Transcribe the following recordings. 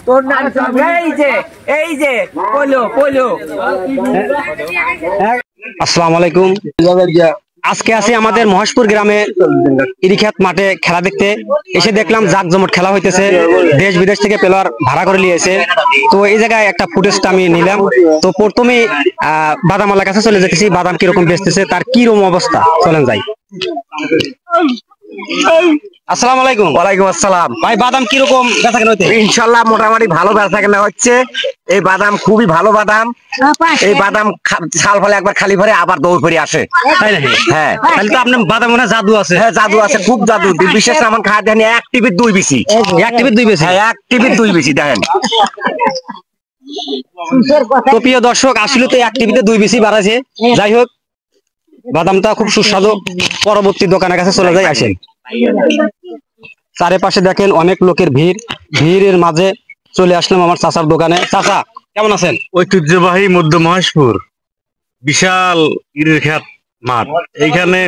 তোর নাম এই যে পলো। আসসালামু আলাইকুম। আজকে আছি আমাদের মহেশপুর গ্রামে ইরিখ্যাত মাঠে খেলা দেখতে এসে দেখলাম জাকজমট খেলা হইতেছে। দেশ বিদেশ থেকে প্লেয়ার ভাড়া করে নিয়েছে। তো এই জায়গায় একটা ফুটেজটা আমি নিলাম। তো প্রথমে বাদাম আলার কাছে চলে যেতেছি, বাদাম কিরকম বেচতেছে, তার কিরকম অবস্থা, চলেন যাই। আসসালামু আলাইকুম। ওয়ালাইকুম আসসালাম। ভাই বাদাম কিরকম বেচা কেনা হচ্ছে? ইনশাল্লাহ মোটামুটি ভালো বেচা কেনা হচ্ছে। এই বাদাম খুবই ভালো বাদাম। এই বাদাম সাল ফলে একবার খালি ভরে আবার দৌড় ফিরে আসে। তাই নাকি? হ্যাঁ, তাহলে তো আপনার বাদাম মনে জাদু আছে। হ্যাঁ জাদু আছে, খুব জাদু। বিশেষ আমার খাওয়া দেন এক টিভির 2 বেশি, এক টিভির 2 বেশি। হ্যাঁ এক টিভির 2 বেশি দেখেন। তো প্রিয় দর্শক, আসলে তো এক টিভিতে 2 বেশি বাড়াছে। যাই হোক, বাদামটা খুব সুস্বাদু। পরবর্তী দোকানের কাছে চলে যাই, আসেন। চারিপাশে দেখেন অনেক লোকের ভিড়ের মাঝে চলে আসলাম আমার চাচার দোকানে। চাচা কেমন আছেন? ঐতিহ্যবাহী মধ্য মহেশপুর বিশাল ইরিখ্যাত মাঠ, এইখানে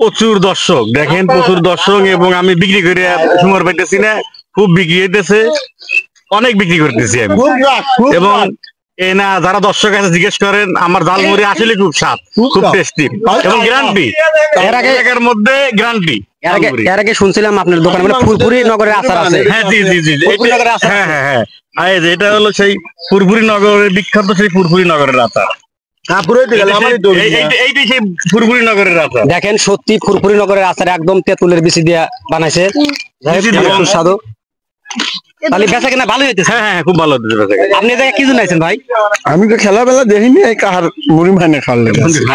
প্রচুর দর্শক দেখেন, প্রচুর দর্শক। এবং আমি বিক্রি করে সময় পাইতেছি না, খুব বিক্রি হইতেছে, অনেক বিক্রি করতেছি আমি। এবং এই না যারা দর্শক আছে জিজ্ঞেস করেন, আমার ঝালমুড়ি আসলে খুব স্বাদ, খুব টেস্টি এবং গ্যারান্টি, এর মধ্যে গ্যারান্টি। এর আগে শুনছিলাম আপনার দোকানে মানে ফুরফুরি নগরের আচার আছে। হ্যাঁ জি জি জি, হ্যাঁ হ্যাঁ হ্যাঁ, এটা হলো সেই ফুরফুরি নগরের বিখ্যাত, সেই ফুরফুরি নগরের আচার। দেখেন সত্যি ফুরফুরি নগরের আচার একদম তেঁতুলের বিচি দিয়ে বানাইছে, সুস্বাদু। তাহলে বেচা কিনা ভালোই হইতেছে? হ্যাঁ হ্যাঁ, খুব ভালো হইতেছে। আপনি এই জায়গায় কি জন্য আইছেন ভাই? আমি তো খেলাবেলা দেখিনি, এই কাহার মুড়ি মানে খাওয়ালে।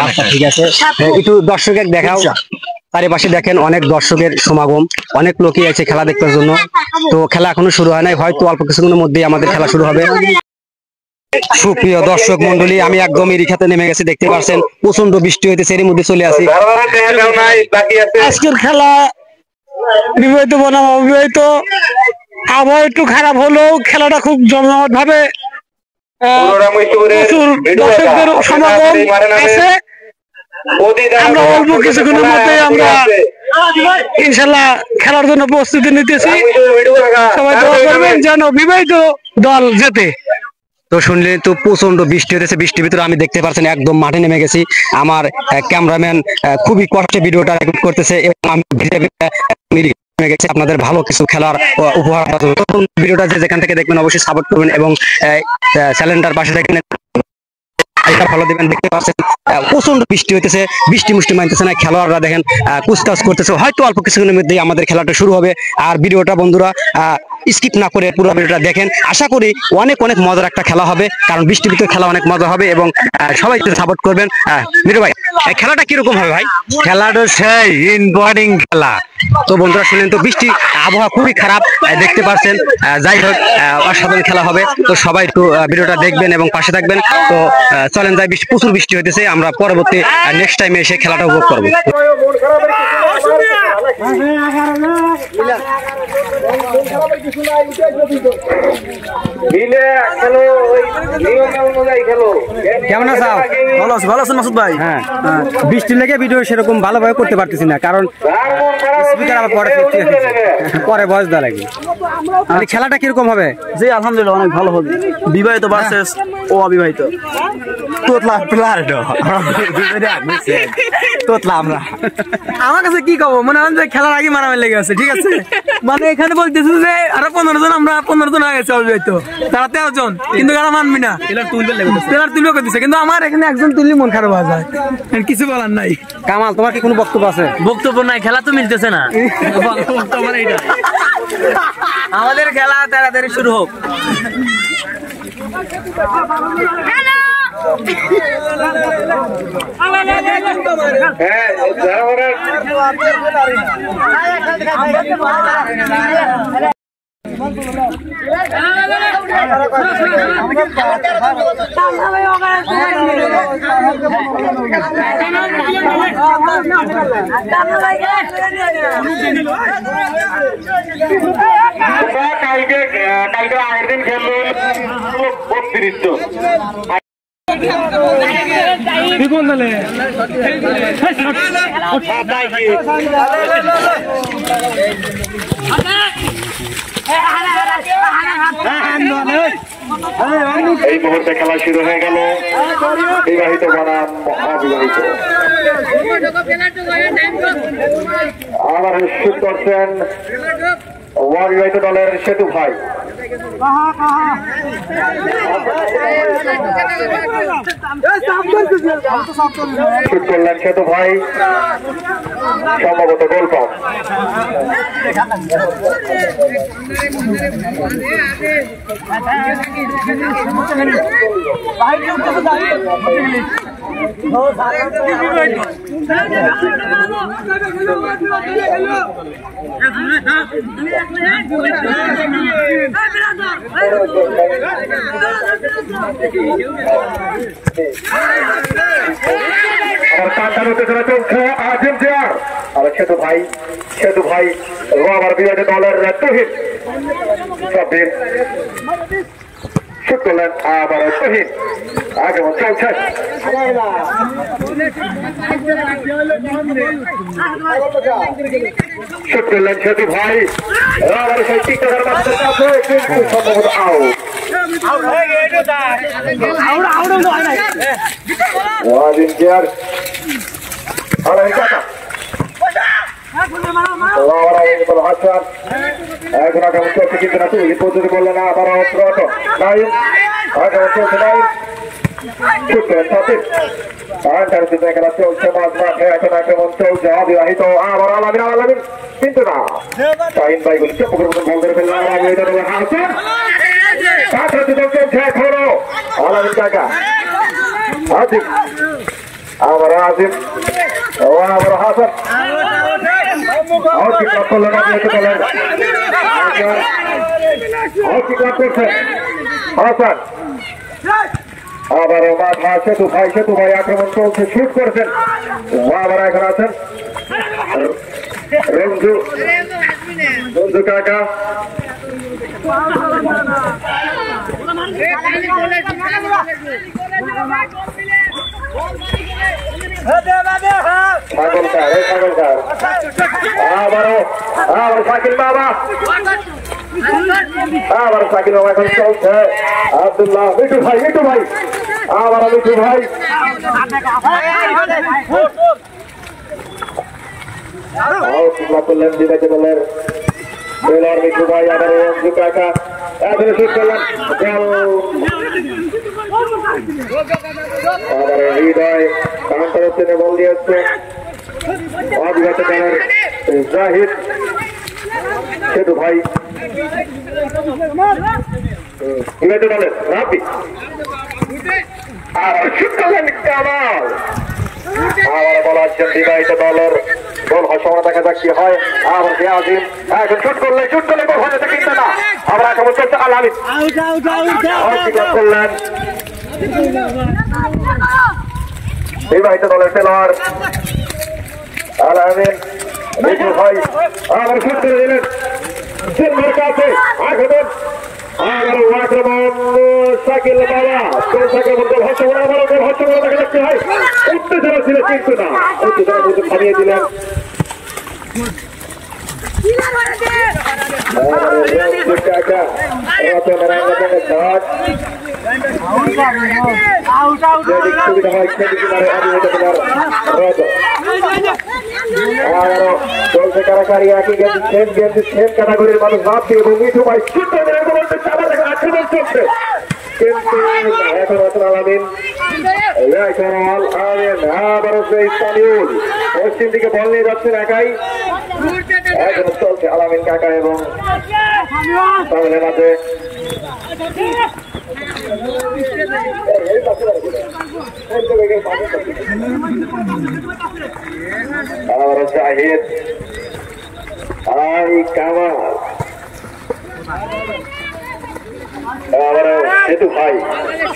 আচ্ছা ঠিক আছে, একটু দর্শকের দেখাও। চারিপাশে দেখেন অনেক দর্শকের সমাগম, অনেক লোকই আছে খেলা দেখবার জন্য। তো খেলা এখনো শুরু হয় নাই, হয়তো অল্প কিছুক্ষণের মধ্যেই আমাদের খেলা শুরু হবে। সুপ্রিয় দর্শক মন্ডলী, আমি একদম ইরিখ্যাতে নেমে গেছি, দেখতে পাচ্ছেন প্রচন্ড বৃষ্টি হইতেছে, এর মধ্যে চলে আসি। আজকের খেলা বিবাহিত বনাম অবিবাহিত, আবহাওয়া একটু খারাপ হলেও খেলাটা খুব জমজমাট ভাবে প্রচুর দর্শকদের সমাগম আছে। আমরা অল্প কিছুক্ষণের মধ্যে আমরা ইনশাল্লাহ খেলার জন্য প্রস্তুতি নিতেছি। সবাই দোয়া করবেন যেন বিবাহিত দল জেতে। তো শুনলেন তো প্রচন্ড বৃষ্টি হতেছে, বৃষ্টির ভিতরে আমি দেখতে পাচ্ছেন একদম মাঠে নেমে গেছি। আমার ক্যামেরাম্যান খুবই কষ্টে ভিডিওটা রেকর্ড করতেছে এবং আমি গেছি আপনাদের ভালো কিছু খেলার উপহার। ভিডিওটা যেখান থেকে দেখবেন অবশ্যই সাপোর্ট করবেন এবং চ্যানেলটার পাশে দেখবেন, ফলো দিবেন। দেখতে পাচ্ছেন প্রচন্ড বৃষ্টি হইতেছে, বৃষ্টি মুষ্টি মানতেছে না, খেলোয়াড়রা দেখেন কুচকাচ করতেছে। হয়তো অল্প কিছুক্ষণের মধ্যেই আমাদের খেলাটা শুরু হবে। আর ভিডিওটা বন্ধুরা স্কিপ না করে পুরো ভিডিওটা দেখেন। আশা করি অনেক অনেক মজার একটা খেলা হবে, কারণ বৃষ্টির ভিতরে খেলা অনেক মজা হবে এবং সবাই সাপোর্ট করবেন। মিরু ভাই, খেলাটা কিরকম হবে ভাই? খেলাটা সেই ইনবোর্ডিং খেলা। তো বন্ধুরা শুনলেন তো, বৃষ্টি আবহাওয়া খুবই খারাপ দেখতে পাচ্ছেন। যাই হোক, অসাধারণ খেলা হবে। তো সবাই একটু ভিডিওটা দেখবেন এবং পাশে থাকবেন। তো চলেন যাই, প্রচুর বৃষ্টি হইতেছে, আমরা পরবর্তী নেক্সট টাইমে এসে খেলাটা উপভোগ করবো। কেমন আছো? ভালো আছেন মাসুদ ভাই? হ্যাঁ, বৃষ্টি লেগে ভিডিও সেরকম ভালোভাবে করতে পারতেছি না, কারণ পরে বয়স দেওয়া লাগে। মানে খেলাটা কিরকম হবে? জি আলহামদুলিল্লাহ অনেক ভালো হবে। বিবাহিত ভার্সেস ও অবিবাহিত। আমার কাছে কি কব, মনে হয় যে খেলার আগে মারামারি লেগে আছে। ঠিক আছে, মানে এখানে বলতেছে যে আরো 15 জন, আমরা 15 জন হয়ে গেছে অবিবাহিত, তারা 13 জন, কিন্তু তারা মানবি না, তুলবে করতেছে। কিন্তু আমার এখানে একজন তুললি মন খারাপ হয়ে যায়, কিছু বলার নাই। কামাল, তোমার কি কোনো বক্তব্য আছে? বক্তব্য নাই, খেলা তো মিলতেছে না। আমাদের খেলা তাড়াতাড়ি শুরু হোক। কালকে আগের দিন খেললো 32 জন। এই মুহূর্তে খেলা শুরু হয়ে গেল। বিবাহিত বনাম অবিবাহিত। আবার শুট করছেন অবিবাহিত দলের সেতু ভাই। শুট করলেন সেতু ভাই, সম্ভবত গোল পাস। সেতু ভাই আবার বিবাহিত দলের তুহিন সাব্বির শুট করলেন। আবার তুহিন আগমন চলছে। শুট করলেন সেতু ভাই, আবার সেই টিকটকের মাধ্যমে আছে, কিন্তু সম্ভবত আউট। এখন আগামী চলছে কিন্তু না, তুই পদ্ধতি বললে না। আবার আগামী চলছে নাই, খেলা চলছে মাঝ মাঠে। এখন আক্রমণ চলছে অবিবাহিত। আবার আলামিন কিন্তু না, শাহিন ভাই গুলি চুপ করে বল করে ফেললাম। চলছে এখনো আলামিন কাকা, আজিম, আবার আজিম, আবার হাসান। আবার মাঠা সেতু ভাই আক্রমণ চলছে, শুট করছেন। আবার এখন আছেন রঞ্জু কাকা। আবার শাকিল বাবা, আবার শাকিল বাবা এখন চলছে। আব্দুল্লাহ মিঠু ভাই, আবার মিঠু ভাই। করলেন বিবাহিত দলের মিঠু ভাই। আবার রঞ্জু কাকা এখন শুট করলেন। আবার হৃদয় কাউন্টার বল দিয়েছে অবিবাহিত দলের জাহিদ সেতু ভাই। বিবাহিত দলের রাবি, আবার শুট করলেন কামাল। আবার বলা হচ্ছে বিবাহিত দলের গোল হয়, সময় দেখা যাক কি হয়। আবার আজিম এখন শুট করলে গোল হয়ে যেতে কিন্তু না। আবার আক্রমণ চলছে আলামিন, করলেন বিবাহিত দলের খেলোয়াড় আলামিন মিঠু ভাই। আবার শুট করে দিলেন সিলভার কাছে আক্রমণ। আক্রমণ শাকিল বাবা, উত্তেজনা ছিল কিন্তু না, উত্তেজনা কিন্তু থামিয়ে দিলেন। চলছে কারাকারি, একই সেম ক্যাটাগরির মানুষ ভাবছে এবং মিঠু ভাই আক্রমণ চলছে কিন্তু এখন আছেন আলামিন। আবারও ইস্তানিউল পশ্চিম দিকে বল নিয়ে যাচ্ছেন একাই। এখন চলছে আলামিন কাকা এবং সামনের মাঝে আবারও জাহিদ, কামাল, আবারও সেতু ভাই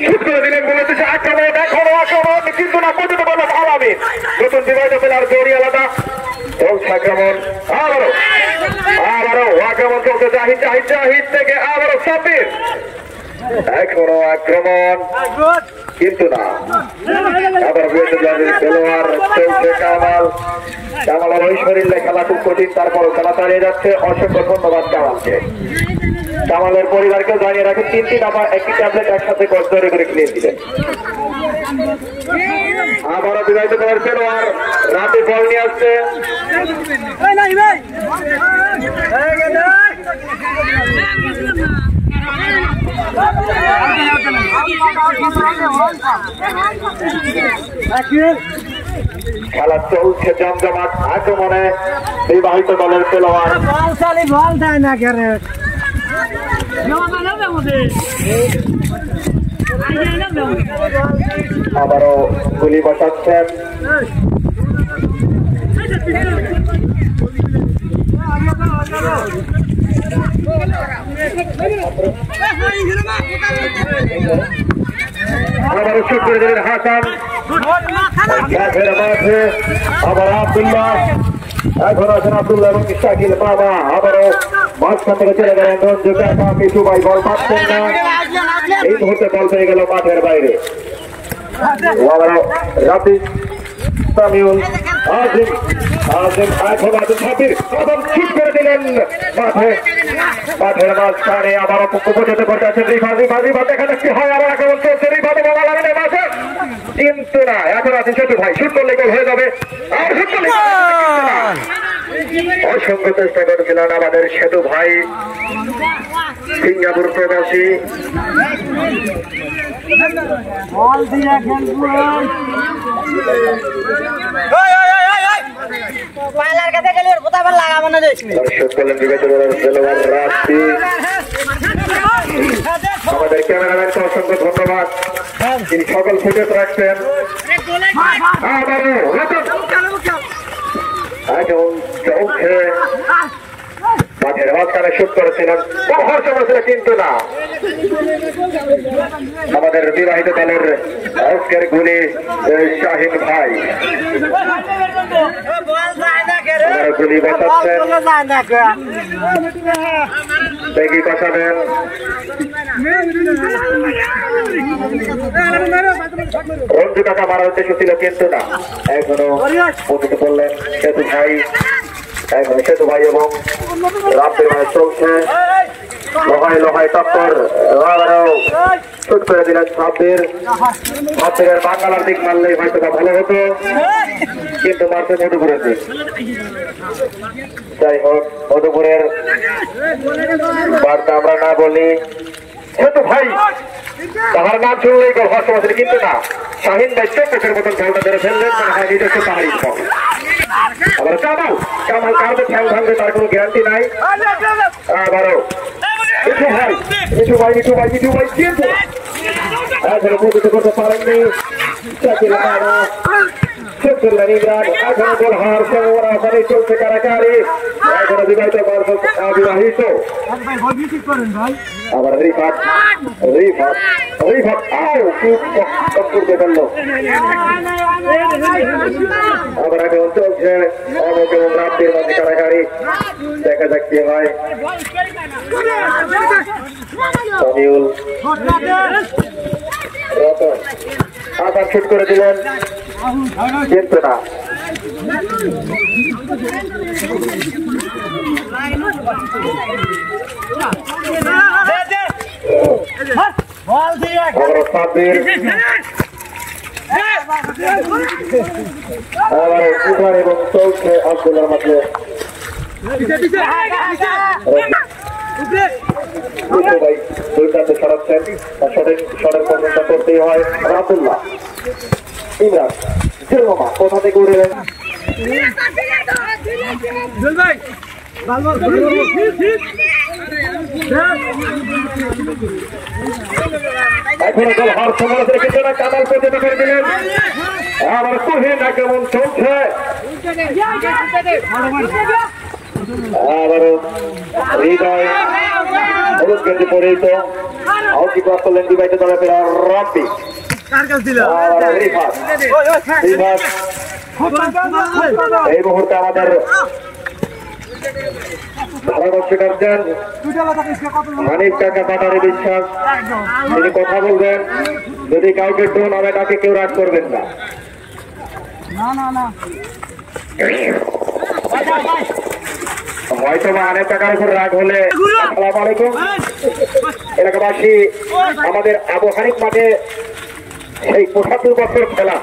শুট করে দিলেন। বলেছে আক্রমণ, এখনো আক্রমণ কিন্তু না, পর্যন্ত বলল আলামিন। নতুন বিবাহিত প্লেয়ার জড়ি আলাদা চলছে আক্রমণ। আবারও আক্রমণ চলছে জাহিদ থেকে। আবারও সাব্বির এখনো আক্রমণ কিন্তু না, আবার খেলোয়াড় চলছে কামাল। কামালের ওই শরীরে খেলা খুব কঠিন, তারপরও খেলা চালিয়ে যাচ্ছে। অসংখ্য ধন্যবাদ কামালকে। কামালের পরিবারকেও জানিয়ে রাখেন 3টি নাম্বার 1টি ট্যাবলেট একসাথে গড়ে করে খেলিয়ে দিলেন। আবারও বিবাহিত দলের খেলোয়াড় রাতে বল নিয়ে আসছে। খেলা চলছে জমজমাট আক্রমণে বিবাহিত দলের খেলোয়াড়। আবারও গুলি বসাচ্ছেন। আবারও শুট করে দিলেন হাসান। মাঠে আবার আব্দুল্লাহ, এখন আছেন আব্দুল্লাহ এবং শাকিল বাবা। আবারও মাঝখান থেকে চলে গেলেন রঞ্জু কিছু ভাই বল পাচ্ছেন না, এই মুহূর্তে বল পেয়ে গেল মাঠের বাইরে। আবারও রাফি সামিউল আজিম এখন আছেন ছাপির শুট করে দিলেন মাঠের মাঝখানে। আবারও উপজেতে করতে আছেন রিফাত এখানে কি হয়, আবার আক্রমণ চলছে রিফাত মাঠে কিন্তু না, এখন আছে সেতু ভাই। শুট করলে গোল হয়ে যাবে, আর শুট করলে অসংখ্য চেষ্টা করেছিলেন আমাদের সেতু ভাই সিঙ্গাপুর প্রবাসী। আমাদের ক্যামেরাম্যানকে অসংখ্য ধন্যবাদ, তিনি সকল ফুটেজ রাখছেন। এখন চলছে মাঠের মাঝখানে শুট করেছিলেন, হর্ষ করেছিল কিন্তু না। আমাদের বিবাহিত দলের আজকের গুলি শাহিন ভাই গুলি বাঁচাচ্ছেন, বেগি বাঁচাবেন। রঞ্জু কাকা মারার উদ্দেশ্য ছিল কিন্তু না, এখনো পতিত করলেন সেতু ভাই। এখন সেতু ভাই এবং রাতের মাঝে চলছে লোহায় টক্কর। শুট করে দিলেন সাব্বির বাংলার দিক মারলেই হয়তো ভালো হতো, কিন্তু মারছে মধুপুরের দিক। যাই হোক, মধুপুরের বার্তা আমরা না বলি। সেতু ভাই তাহার নাম শুনলেই গোল হওয়ার সময় কিন্তু না, শাহিন ভাই চোখের মতন খেলটা ধরে ফেললেন, মনে হয় নিজস্ব পাহাড়ি ফল। আবার কামাল কার খেয়াল ভাঙবে তার কোনো গ্যারান্টি নাই। আবারও মিঠু ভাই কিন্তু এখনো পরিচিত করতে পারেননি ইমরান। এখনো গোল হওয়ার সম্ভাবনা চলছে কারাকারি, এখনো বিবাহিত বিবাহিত। আবার রিফাত করতে পারল। আবার এখন চলছে অমুক এবং রাত্রির মধ্যে কারাকারি, দেখা যাক কি হয়। সামিউল রতন আবার শুট করে দিলেন কিন্তু না। সাব্বির আবার এবং চলছে আব্দুল্লাহর মধ্যে। ভাই দুইটাতে সরাচ্ছেন, সরের পছন্দ করতেই হয়। আব্দুল্লাহ ইমরান কোথা থেকে উঠলেন, এখন গোল হওয়ার সম্ভাবনা কিন্তু না, কামাল পর্যন্ত করে দিলেন। আবার তুহিন আক্রমণ চলছে, আবারও হৃদয় হলুদ গেঞ্জি পরিহিত আউটি ক্রস করলেন বিবাহিত দলের রাব্বি। এই মুহূর্তে আমাদের ধারাভাষ্য করছেন হানিফ কাকা পাটারি বিশ্বাস। তিনি কথা বলবেন, যদি কাউকে টোন হবে তাকে কেউ রাগ করবেন না। হয়তো বা হানিফ কাকার উপর রাগ হলে। আসসালামু আলাইকুম এলাকাবাসী, আমাদের আবু হানিফ মাঠে সেই ৭৫ বছর খেলা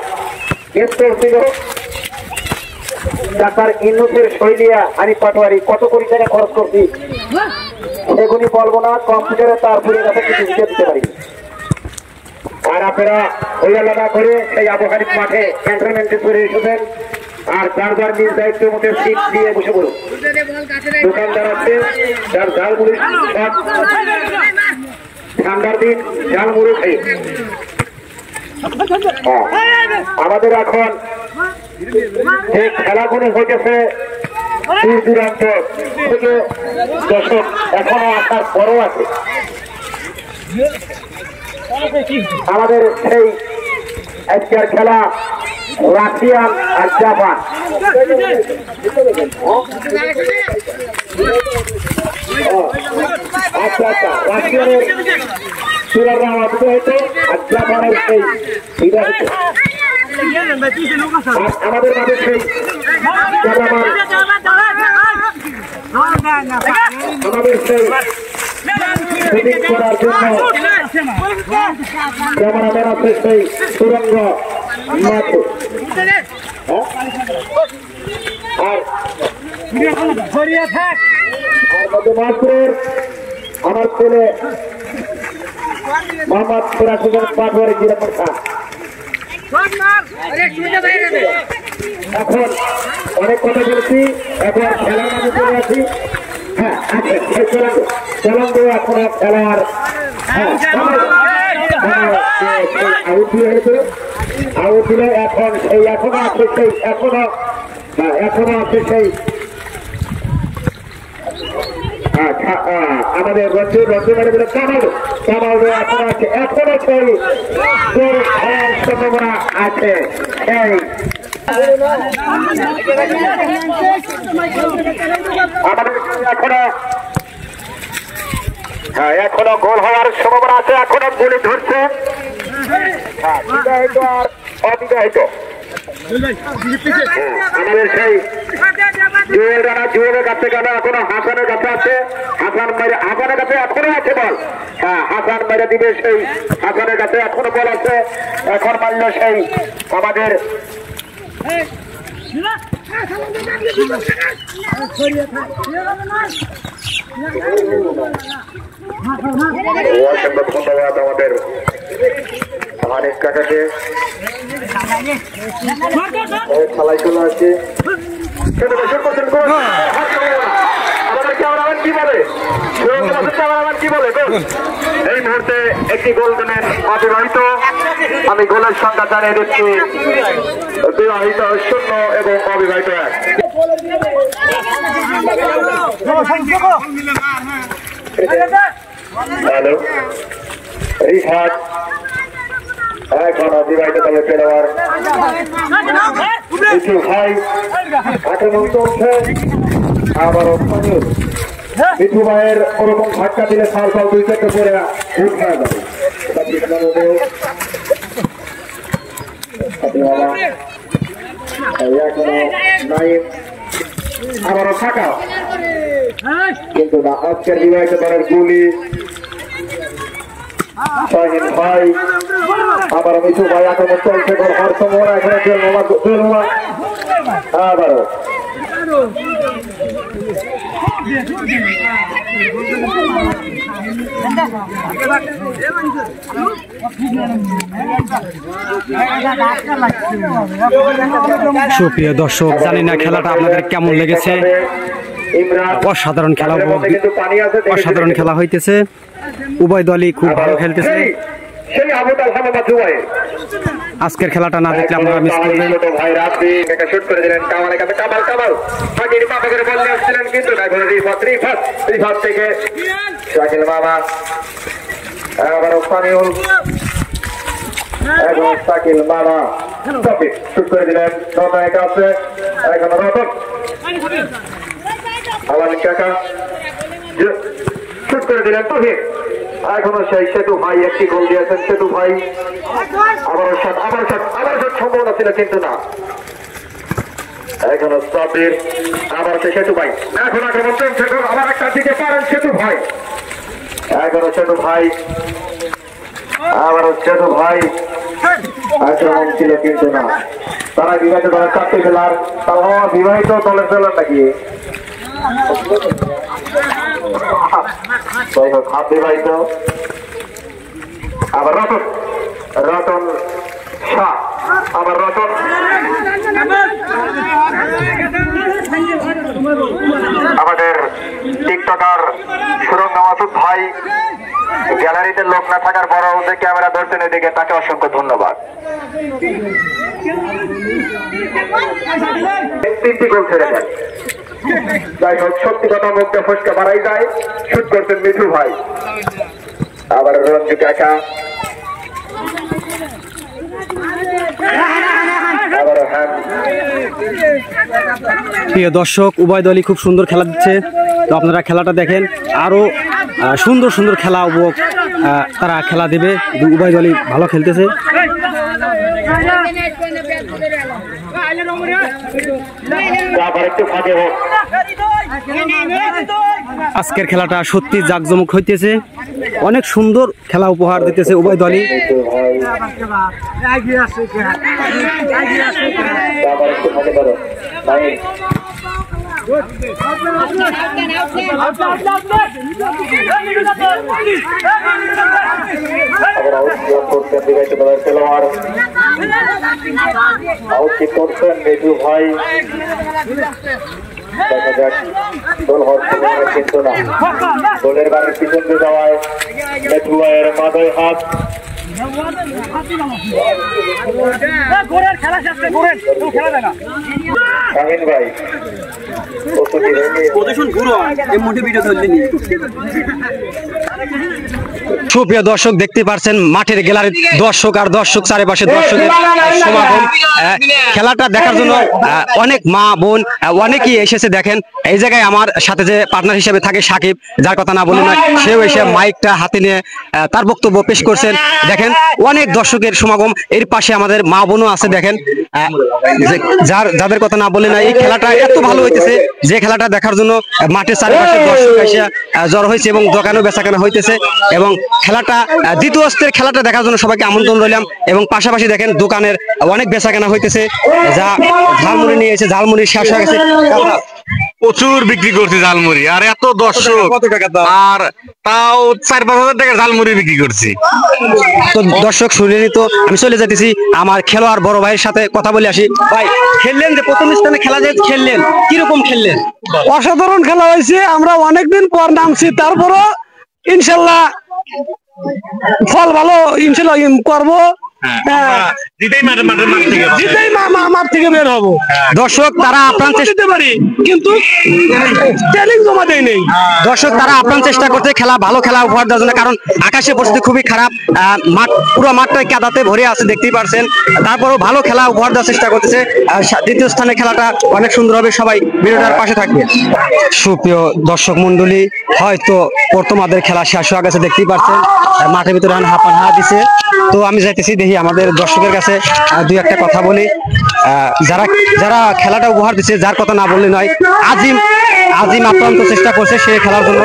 ছিল ডাক্তার ইন্নুসের শৈলিয়া হানিফ পাটোয়ারি। কত কোটি টাকা খরচ করছি সেগুলি বলবো না, কম্পিউটারে তারপরে কাছে কিছু দিতে পারি। আর আপনারা ওই আলাদা করে সেই আবু হানিফ মাঠে ক্যান্টনমেন্টে করে এসেছেন। আর যার যার নিজ দায়িত্বের মধ্যে সিট দিয়ে বসে পড়ুন। দোকানদার আছে যার ঝালমুড়ি ঠান্ডার দিন ঝালমুড়ি খাই। আমাদের এখন যে খেলাগুলো হইতেছে দূর দূরান্ত থেকে দর্শক এখনো আসার পরও আছে। আমাদের সেই আজকের খেলা রাশিয়ান আর জাপান। আচ্ছা আচ্ছা, রাশিয়ানের প্লেয়াররা আমাদের হয়তো আর জাপানের সেই আমাদের মাঝে সেই আমাদের সেই শুটিং করার জন্য ক্যামেরাম্যান আছে সেই সুরঙ্গ মাঠে। আর মধ্যমাত্রের আমার ছেলে মোহাম্মদ সিরাজুদ্দৌলা পাটোয়ারি জিরাপুর খান। এখন অনেক কথা বলছি, এখন খেলার মাঝে চলে আসি। হ্যাঁ চলন্দ এখন খেলার আউট দিলে এখন সেই এখনো আছে সেই এখনো আছে সেই আমাদের রঞ্জু মেরে দিলে কামাল এখন আছে, এখনো সেই খেলার সম্ভাবনা আছে। সেই আমাদের এখনো গোল হওয়ার সম্ভাবনা আছে, এখনো গুলি ধরছে বিবাহিত আর অবিবাহিত। আমাদের সেই জুয়েল রানা জুয়েলের কাছে গেল, এখনো হাসানের কাছে আছে, হাসানের কাছে এখনো আছে বল। হ্যাঁ হাসান মেরে দিবে, সেই হাসানের কাছে এখনো বল আছে, এখন মারল সেই আমাদের ধন্যবাদ আমাদের হানিফ কাকাকে। খেলায় চলে আসছে আমাদের ক্যামেরাম্যান কি বলে এই মুহূর্তে একটি গোল দিলেন অবিবাহিত। আমি গোলের সংখ্যা জানিয়ে দিচ্ছি, বিবাহিত 0 এবং অবিবাহিত 1। হ্যালো রিফাত এখন অবিবাহিত দলের খেলোয়াড় ভাই আক্রমণ চলছে। আবারও মিঠু ভাইয়ের ওরকম ধাক্কা দিলে সাল 2 থেকে পরে উঠে যাবে। এখনো নাইম আবারও থাকা, কিন্তু না আজকের বিবাহিত দলের গুলি শাহিন ভাই। আবারও মিঠু ভাই আক্রমণ চলছে, গোল হওয়ার সম্ভাবনা এখানে আবারও সুপ্রিয় দর্শক, জানি না খেলাটা আপনাদের কেমন লেগেছে। অসাধারণ খেলা, অসাধারণ খেলা হইতেছে, উভয় দলই খুব ভালো খেলতেছে। আজকের খেলাটা না দেখলে আপনারা মিস করবেন। শাকিল মামা শুট করে দিলেন, এখন রতন আলামিন কাকা শুট করে দিলেন তুহিন। এখনো সেই সেতু ভাই একটি গোল দিয়েছেন। সেতু ভাই আবারও শট সম্ভাবনা ছিল কিন্তু না। এখনো সাবির, আবার সে সেতু ভাই, এখন আক্রমণ চলছে, আবার একটা দিতে পারেন সেতু ভাই। এখনো সেতু ভাই, আবারও সেতু ভাই, আক্রমণ ছিল কিন্তু না। তারা বিবাহিত দলের চারটি খেলার, তারা বিবাহিত দলের খেলার নাকি যাই হোক হাত বিবাহিত। আবার রতন শাহ, আবার রতন আমাদের টিকটকার সুরঙ্গ মাসুদ ভাই গ্যালারিতে লোক না থাকার পরও যে ক্যামেরা ধরছেন এদিকে, তাকে অসংখ্য ধন্যবাদ। 3টি গোল ছেড়ে দেন। যাই হোক সত্যি কথা মুখটা ফসকা বাড়াই যায়। শুট করছেন মিঠু ভাই, আবার রঞ্জু কাকা, প্রিয় দর্শক, উভয় দলই খুব সুন্দর খেলা দিচ্ছে। তো আপনারা খেলাটা দেখেন, আরো সুন্দর সুন্দর খেলা উপভোগ তারা খেলা দেবে। উভয় দলই ভালো খেলতেছে। আজকের খেলাটা সত্যি জাঁকজমক হইতেছে, অনেক সুন্দর খেলা উপহার দিতেছে উভয় দলই। মিঠু ভাই, দেখা যাক গোল হচ্ছে কিন্তু না। গোলের বাড়ির পিছন দিয়ে যাওয়ায় মিঠু ভাইয়ের মাথায় হাত। শাহিন ভাই সুপ্রিয় দর্শক, দেখতে পাচ্ছেন মাঠের গ্যালারির দর্শক আর দর্শক, চারিপাশে দর্শকের সমাগম। খেলাটা দেখার জন্য অনেক মা বোন অনেকেই এসেছে। দেখেন এই জায়গায় আমার সাথে যে পার্টনার হিসেবে থাকে সাকিব, যার কথা না বলে নয়, সেও এসে মাইকটা হাতে নিয়ে তার বক্তব্য পেশ করছেন। দেখেন অনেক দর্শকের সমাগম। এর পাশে আমাদের মা বোনও আছে। দেখেন যাদের কথা না বলে নয়, এই খেলাটা এত ভালো হইতেছে যে খেলাটা দেখার জন্য মাঠের চারিপাশে দর্শক এসে জড়ো হয়েছে এবং দোকানেও বেচাকেনা হইতেছে। এবং খেলাটা দ্বিতীয় স্তরের খেলাটা দেখার জন্য সবাইকে আমন্ত্রণ রইলাম। এবং পাশাপাশি দেখেন দোকানের অনেক বেচাকেনা হইতেছে। যা ঝালমুড়ি নিয়ে এসে, ঝালমুড়ি শেষ হয়ে গেছে, প্রচুর বিক্রি করছে ঝালমুড়ি। আর এত দর্শক, আর তাও 4-5 হাজার টাকা ঝালমুড়ি বিক্রি করছি। তো দর্শক শুনেনি, তো আমি চলে যেতেছি আমার খেলোয়াড় বড় ভাইয়ের সাথে কথা বলে আসি। ভাই, খেললেন যে প্রথম স্থানে খেলা যে খেললেন, কিরকম খেললেন? অসাধারণ খেলা হয়েছে। আমরা অনেকদিন পর নামছি, তারপরও ইনশাল্লাহ ফল ভালো ইনশাল্লাহ করবো। মাঠ থেকে বের হবো। দর্শক তারা আপ্রাণ চেষ্টা পারি, কিন্তু জমা দেয় নেই। দর্শক তারা আপ্রাণ চেষ্টা করছে খেলা, ভালো খেলা উপহার দেওয়ার জন্য। কারণ আকাশের পরিস্থিতি খুবই খারাপ, মাঠ পুরো মাঠটাই কাদাতে ভরে আছে, দেখতেই পারছেন। তারপরও ভালো খেলা উপহার দেওয়ার চেষ্টা করতেছে। দ্বিতীয় স্থানে খেলাটা অনেক সুন্দর হবে। সবাই ভিডিওটার পাশে থাকবে। সুপ্রিয় দর্শক মন্ডলী, হয়তো প্রথমাদের খেলা শেষ হয়ে গেছে, দেখতেই পারছেন মাঠের ভিতরে হাঁপান হা দিছে। তো আমি যাইতেছি, দেখি আমাদের দর্শকের কাছে দুই একটা কথা বলি। যারা যারা খেলাটা উপহার দিচ্ছে, যার কথা না বললে নয়, আজিম আপ্রান্ত চেষ্টা করছে সে খেলার জন্য।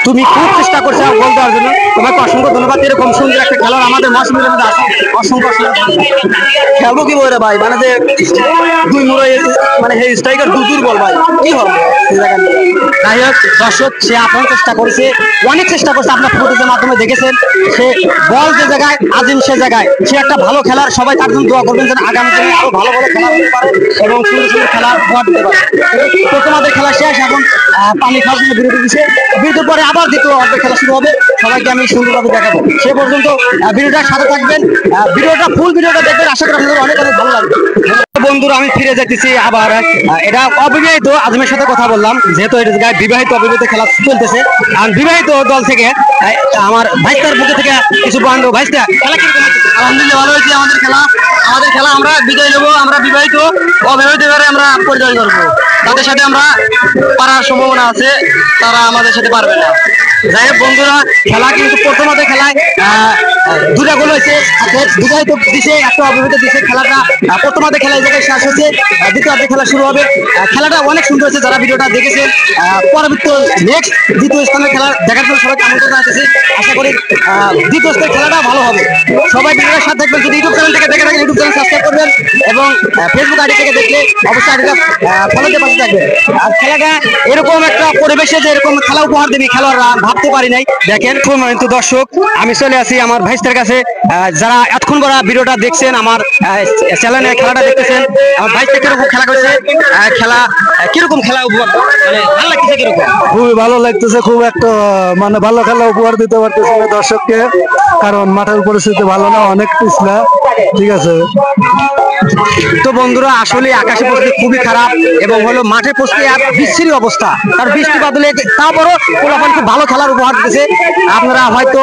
তুমি খুব চেষ্টা করছো গোল দেওয়ার জন্য, তোমাকে অসংখ্য ধন্যবাদ। এরকম সুন্দর একটা খেলার আমাদের মৌসুমের মধ্যে আছে, অসংখ্য খেলবো কি বলে ভাই, মানে যে দুই মুড়াই, মানে সেই স্ট্রাইকার দুর্বল ভাই, কি হবে? যাই হোক দর্শক, সে আপ্রাণ চেষ্টা করেছে, অনেক চেষ্টা করছে। আপনার ফুটেজের মাধ্যমে দেখেছেন সে বল যে জায়গায়, আজিম সে জায়গায়। সে একটা ভালো খেলার, সবাই তার জন্য দোয়া করবেন যেন আগামী দিনে আরো ভালো ভালো খেলা হতে পারে এবং সুন্দর সুন্দর খেলা উপহার দিতে পারে। প্রথমাদের খেলা শেষ, এখন পানি খাওয়ার জন্য বিরতি দিচ্ছে। বিরতির পরে আবার দ্বিতীয় অর্ধের খেলা শুরু হবে। সবাইকে আমি সুন্দরভাবে দেখাবো। সে পর্যন্ত ভিডিওটার সাথে থাকবেন, ভিডিওটা ফুল ভিডিওটা দেখবেন। আশা করি আপনাদের অনেক অনেক ভালো লাগবে। বন্ধুরা, আমি ফিরে যেতেছি আবার। এটা অবিবাহিত আজিমের সাথে কথা বললাম, যেহেতু এটা জায়গায় বিবাহিত অবিবাহিত খেলা চলতেছে। আর বিবাহিত দল থেকে আমার ভাইস্তার পক্ষ থেকে কিছু বান্ধব। ভাইস্তা, খেলা কিরকম হচ্ছে? আলহামদুলিল্লাহ ভালো হয়েছে আমাদের খেলা। আমরা বিজয় নেবো। আমরা বিবাহিত অবিবাহিত আমরা পরিচয় করবো। তাদের সাথে আমরা পারার সম্ভাবনা আছে, তারা আমাদের সাথে পারবে না। যাই হোক বন্ধুরা, খেলা কিন্তু প্রথমার্ধে খেলায় দুটা গোল হয়েছে, দুটাই তো দিছে, একটা অবিবাহিত দিছে। খেলাটা প্রথমার্ধে খেলা এই জায়গায় শেষ হচ্ছে, দ্বিতীয়ার্ধে খেলা শুরু হবে। খেলাটা অনেক সুন্দর হয়েছে, যারা ভিডিওটা দেখেছেন পরবর্তী নেক্সট দ্বিতীয় স্থানের খেলা দেখার জন্য সবাইকে আমন্ত্রণ জানাচ্ছি। আশা করি দ্বিতীয় স্থানের খেলাটা ভালো হবে। সবাই ভিডিওর সাথে দেখবেন, যদি ইউটিউব চ্যানেল থেকে দেখে থাকেন ইউটিউব চ্যানেল সাবস্ক্রাইব করবেন এবং ফেসবুক আইডি থেকে দেখলে অবশ্যই আইডিটা ফলোতে পাশে থাকবেন। আর খেলাটা এরকম একটা পরিবেশে যে এরকম খেলা উপহার দেবে খেলোয়াড়রা ভাবতে পারি নাই। দেখেন সম্মানিত দর্শক, আমি চলে আসি আমার ভাইস্তার কাছে। যারা এতক্ষণ করা ভিডিওটা দেখছেন, আমার চ্যানেলে খেলাটা দেখতেছেন, আমার ভাইস্তা কিরকম খেলা করছে, খেলা কিরকম খেলা উপহার মানে ভালো লাগতেছে কিরকম? খুবই ভালো লাগতেছে, খুব একটা মানে ভালো খেলা উপহার দিতে পারতেছে না দর্শককে, কারণ মাঠের পরিস্থিতি ভালো না, অনেক পিছলা। ঠিক আছে, তো বন্ধুরা আসলে আকাশের পরিস্থিতি খুবই খারাপ এবং হলো মাঠের পরিস্থিতি এক বিচ্ছিরি অবস্থা, তার বৃষ্টি বাদলে তারপরও পোলাপান খুব ভালো খেলার উপহার দিতেছে। আপনারা হয়তো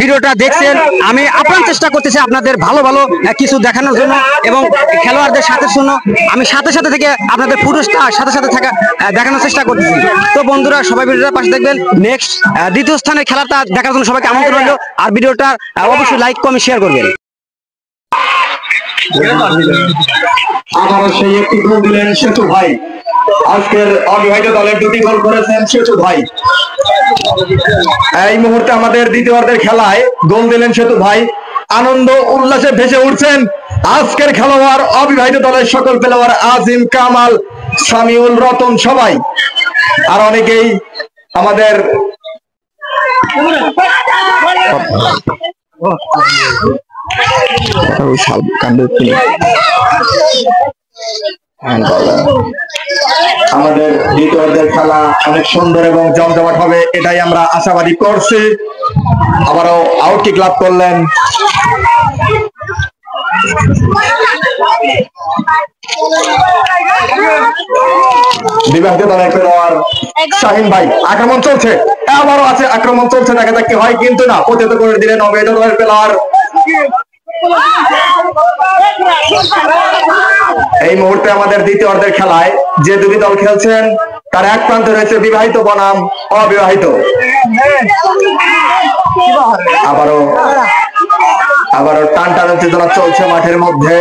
ভিডিওটা দেখছেন, আমি আপ্রাণ চেষ্টা করতেছি আপনাদের ভালো ভালো কিছু দেখানোর জন্য এবং খেলোয়াড়দের সাথে জন্য আমি সাথে সাথে থেকে আপনাদের ফুটেজটা সাথে সাথে থাকা দেখানোর চেষ্টা করতেছি। তো বন্ধুরা সবাই ভিডিওটার পাশে দেখবেন। নেক্সট দ্বিতীয় স্থানের খেলাটা দেখার জন্য সবাইকে আমন্ত্রণ রইল। আর ভিডিওটা অবশ্যই লাইক কমেন্ট শেয়ার করবেন। আবারও সেই একটি গোল দিলেন সেতু ভাই। আজকের অবিবাহিত দলের দুটি গোল করেছেন সেতু ভাই। এই মুহূর্তে আমাদের দ্বিতীয়ার্ধের খেলায় গোল দিলেন সেতু ভাই। আনন্দ উল্লাসে ভেসে উঠছেন আজকের খেলোয়াড় অবিবাহিত দলের সকল খেলোয়াড়, আজিম, কামাল, সামিউল, রতন সবাই, আর অনেকেই আমাদের আমাদের দ্বিতীয়ার্ধের খেলা অনেক সুন্দর এবং জমজমাট হবে, এটাই আমরা আশাবাদী করছি। আবারও আউট কিক লাভ করলেন বিবাহিত দলের খেলোয়াড় শাহিন ভাই। আক্রমণ চলছে, আবারও আছে আক্রমণ চলছে, দেখা যাক কি হয়, কিন্তু না, প্রতিহত করে দিলেন অবিবাহিত দলের খেলোয়াড়। এই মুহূর্তে আমাদের দ্বিতীয়ার্ধের খেলায় যে দুটি দল খেলছেন তার এক প্রান্তে রয়েছে বিবাহিত বনাম অবিবাহিত। আবারও টান টান উত্তেজনা চলছে মাঠের মধ্যে।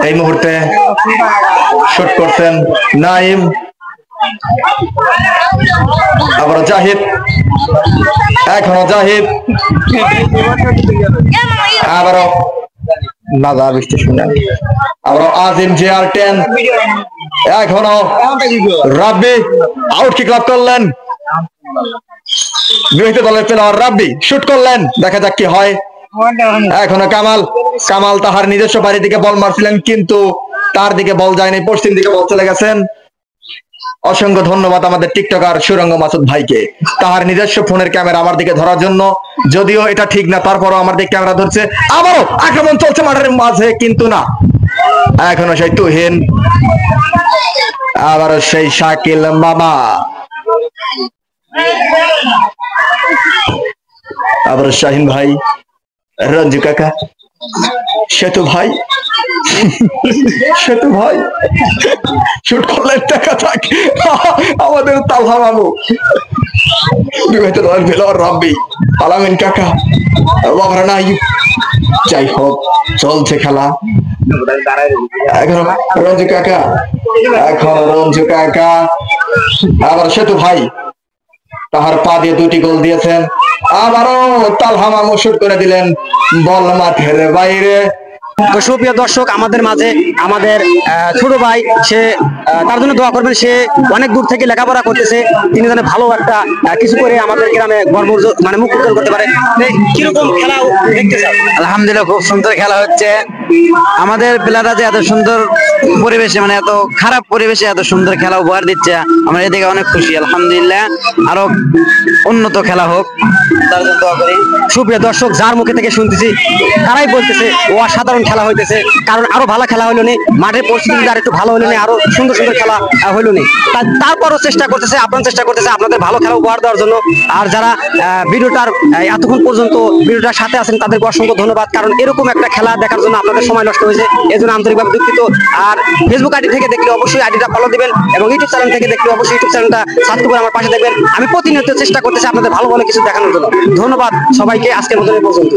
এই মুহূর্তে শুট করছেন নাইম, আবার জাহিদ, এখনো জাহিদ, আবারও নাজা বৃষ্টি শুনেন, আবারও আজিম JR10, এখনো রাব্বি আউট কিক লাভ করলেন। বিবাহিত দলের খেলোয়াড় রাব্বি শুট করলেন, দেখা যাক কি হয়। এখনো কামাল তাহার নিজস্ব বাড়ি দিকে বল মারছিলেন, কিন্তু তার দিকে বল যায়নি, পশ্চিম দিকে বল চলে গেছেন। অসংখ্য ধন্যবাদ আমাদের টিকটকার সুরঙ্গ মাসুদ ভাইকে, তাহার নিজস্ব ফোনের ক্যামেরা আমার দিকে ধরার জন্য। যদিও এটা ঠিক না, তারপরও আমার দিকে ক্যামেরা ধরছে। আবারও আক্রমণ চলছে মাঠের মাঝে, কিন্তু না, এখনো সেই তুহিন, আবারও সেই শাকিল মামা, আবারও শাহিন ভাই, রঞ্জু কাকা, সেতু ভাই শুট করলেন, দেখা যাক। আমাদের তালহা মামু, বিবাহিত দলের খেলোয়াড় রাব্বি, আলামিন কাকা, বাবরা নাই। যাই হোক, চলছে খেলা। এখন রঞ্জু কাকা, আবার সেতু ভাই তাহার পা দিয়ে দুটি গোল দিয়েছেন। আবারও তালহা মামু শুট করে দিলেন, বল মাঠের বাইরে। তো সুপ্রিয় দর্শক, আমাদের মাঝে আমাদের ছোট ভাই, সে তার জন্য দোয়া করবেন। সে অনেক দূর থেকে লেখাপড়া করতেছে, তিনি যেন ভালো একটা কিছু করে আমাদের গ্রামে গর্ব মানে মুখ উজ্জ্বল করতে পারে। কিরকম খেলা দেখতেছে? আলহামদুলিল্লাহ, খুব সুন্দর খেলা হচ্ছে। আমাদের প্লেয়াররা যে এত সুন্দর পরিবেশে মানে এত খারাপ পরিবেশে এত সুন্দর খেলা উপহার দিচ্ছে আমরা এদিকে অনেক খুশি আলহামদুলিল্লাহ আরো উন্নত খেলা হোক তার জন্য দোয়া করি। সুপ্রিয় দর্শক যার মুখে থেকে শুনতেছি তারাই বলতেছে অসাধারণ খেলা হইতেছে, কারণ আরো ভালো খেলা হইলো নি, মাঠের পরিস্থিতি আর একটু ভালো হইলো নি, আরো সুন্দর সুন্দর খেলা হইলো নি। তারপরও চেষ্টা করতেছে, আপনার চেষ্টা করতেছে আপনাদের ভালো খেলা উপহার দেওয়ার জন্য। আর যারা ভিডিওটার এতক্ষণ পর্যন্ত ভিডিওটার সাথে আছেন তাদেরকে অসংখ্য ধন্যবাদ, কারণ এরকম একটা খেলা দেখার জন্য আপনাদের সময় নষ্ট হয়েছে, এই জন্য আন্তরিকভাবে দুঃখিত। আর ফেসবুক আইডি থেকে দেখলে অবশ্যই আইডিটা ফলো দিবেন এবং ইউটিউব চ্যানেল থেকে দেখলে অবশ্যই ইউটিউব চ্যানেলটা সাবস্ক্রাইব করে আমার পাশে দেখবেন। আমি প্রতিনিয়ত চেষ্টা করতেছি আপনাদের ভালো ভালো কিছু দেখানোর জন্য। ধন্যবাদ সবাইকে, আজকের মতো এই পর্যন্ত।